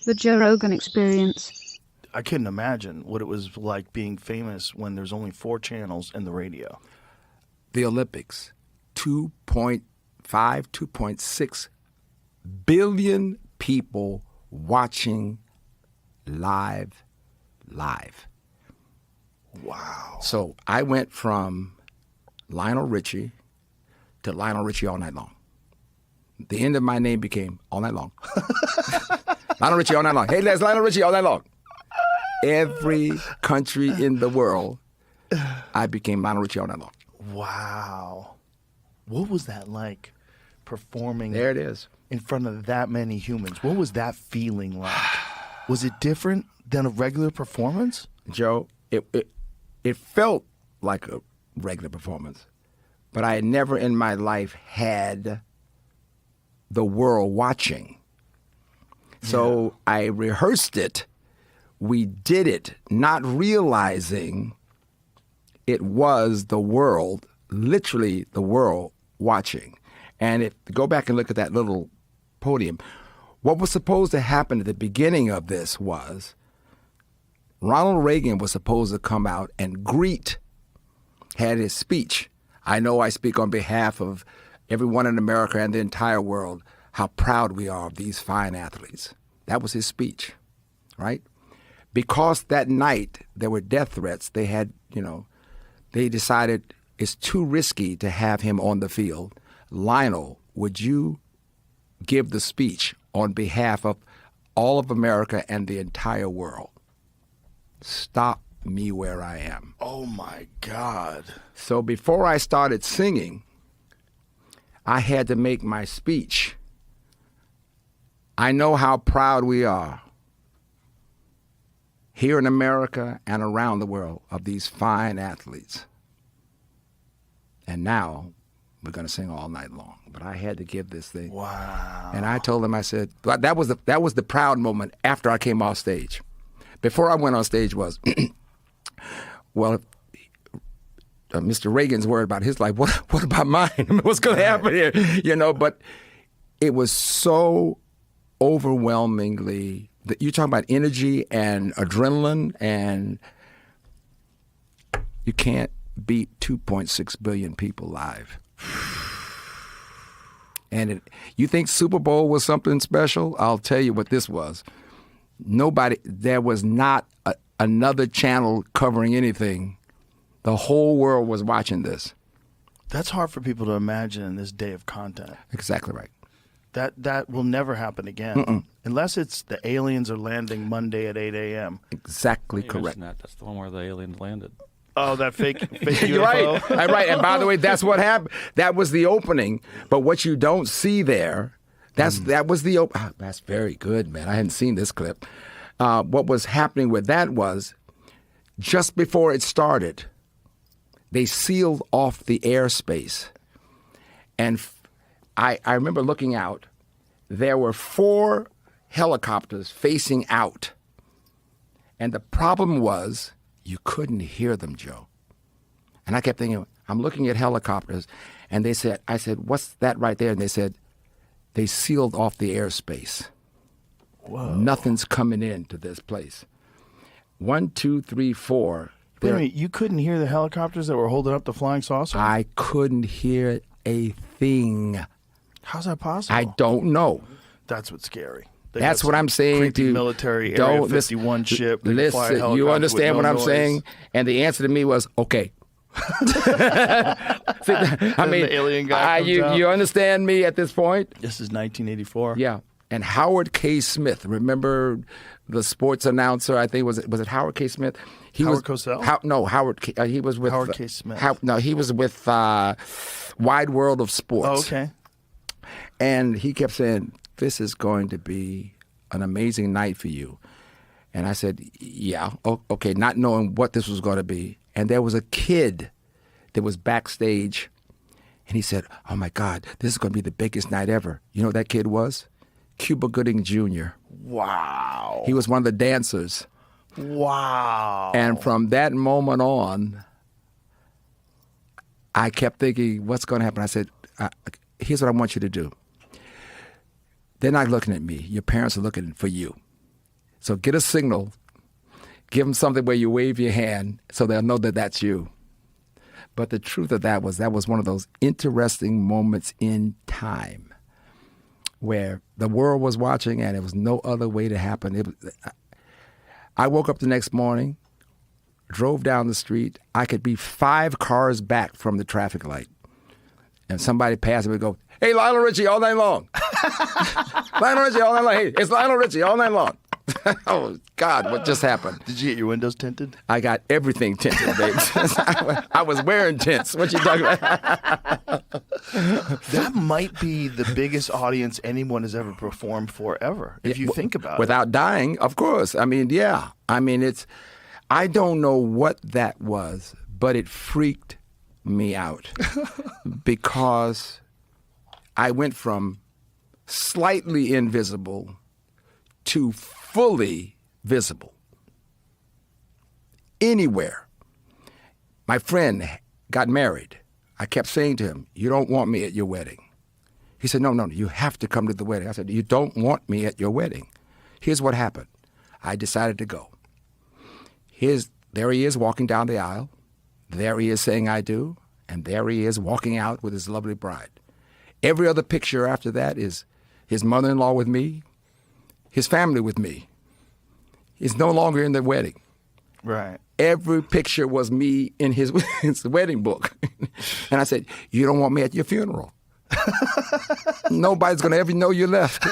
The Joe Rogan Experience. I couldn't imagine what it was like being famous when there's only 4 channels in the radio. The Olympics, 2.5, 2.6 billion people watching live. Wow. So I went from Lionel Richie to Lionel Richie all night long. The end of my name became All Night Long. Lionel Richie all night long. Hey, that's Lionel Richie all night long. Every country in the world, I became Lionel Richie all night long. Wow. What was that like, performing There it is. in front of that many humans? What was that feeling like? Was it different than a regular performance? Joe, it felt like a regular performance, but I had never in my life had the world watching. So I rehearsed it. We did it, not realizing it was the world, literally the world watching. And if go back and look at that little podium, what was supposed to happen at the beginning of this was Ronald Reagan was supposed to come out and had his speech. I know I speak on behalf of everyone in America and the entire world, how proud we are of these fine athletes. That was his speech, right? Because that night there were death threats, they decided it's too risky to have him on the field. Lionel, would you give the speech on behalf of all of America and the entire world? Stop me where I am. Oh my God. So before I started singing, I had to make my speech. I know how proud we are here in America and around the world of these fine athletes. And now we're going to sing all night long. But I had to give this thing. Wow. And I told him, I said, that was the proud moment after I came off stage. Before I went on stage was, well, Mr. Reagan's worried about his life. What about mine? What's going to happen here? But it was so overwhelmingly, you're talking about energy and adrenaline, and you can't beat 2.6 billion people live. And you think Super Bowl was something special? I'll tell you what this was. There was not another channel covering anything. The whole world was watching this. That's hard for people to imagine in this day of content. Exactly right. That will never happen again. Unless it's the aliens are landing Monday at 8 a.m. Exactly You correct. mentioned that. That's the one where the aliens landed. Oh, that fake You're right. UFO? I'm right. And by the way, that's what happened. That was the opening. But what you don't see there, that was the opening. That's very good, man. I hadn't seen this clip. What was happening with that was just before it started, they sealed off the airspace. And I remember looking out. There were 4 helicopters facing out. And the problem was you couldn't hear them, Joe. And I kept thinking, I'm looking at helicopters. And I said, what's that right there? And they said, they sealed off the airspace. Whoa. Nothing's coming into this place. 1, 2, 3, 4. Wait a minute, you couldn't hear the helicopters that were holding up the flying saucer? I couldn't hear a thing. How's that possible? I don't know. That's what's scary. That's what I'm saying creepy to military Area 51 ship. They can fly a Listen, helicopter you with understand no what I'm noise. saying? And the answer to me was, okay. I mean, the alien guy comes out. you understand me at this point? This is 1984. Yeah. And Howard K. Smith, remember the sports announcer? I think was it Howard K. Smith? Howard Cosell? No, Howard. He was with Howard K. Smith. He was with Wide World of Sports. Oh, okay. And he kept saying, "This is going to be an amazing night for you." And I said, "Yeah, okay," not knowing what this was going to be. And there was a kid that was backstage, and he said, "Oh my God, this is going to be the biggest night ever." You know what that kid was? Cuba Gooding Jr. Wow. He was one of the dancers. Wow. And from that moment on, I kept thinking, what's going to happen? I said, here's what I want you to do. They're not looking at me. Your parents are looking for you. So get a signal. Give them something where you wave your hand so they'll know that that's you. But the truth of that was one of those interesting moments in time where the world was watching and there was no other way to happen. I woke up the next morning, drove down the street. I could be 5 cars back from the traffic light. And somebody passed me and go, "Hey, Lionel Richie, all night long." Lionel Richie, all night long. Hey, it's Lionel Richie, all night long. Oh, God, what just happened? Did you get your windows tinted? I got everything tinted, babe. I was wearing tints. What you talking about? That might be the biggest audience anyone has ever performed for ever, if you think about it. Without dying, of course. I mean, yeah. I mean, I don't know what that was, but it freaked me out because I went from slightly invisible to fully visible. Anywhere. My friend got married. I kept saying to him, "You don't want me at your wedding." He said, no, you have to come to the wedding. I said, "You don't want me at your wedding." Here's what happened. I decided to go. There he is walking down the aisle. There he is saying "I do." And there he is walking out with his lovely bride. Every other picture after that is his mother-in-law with me, his family with me. He's no longer in the wedding. Right. Every picture was me in his wedding book. And I said, "You don't want me at your funeral. Nobody's going to ever know you left."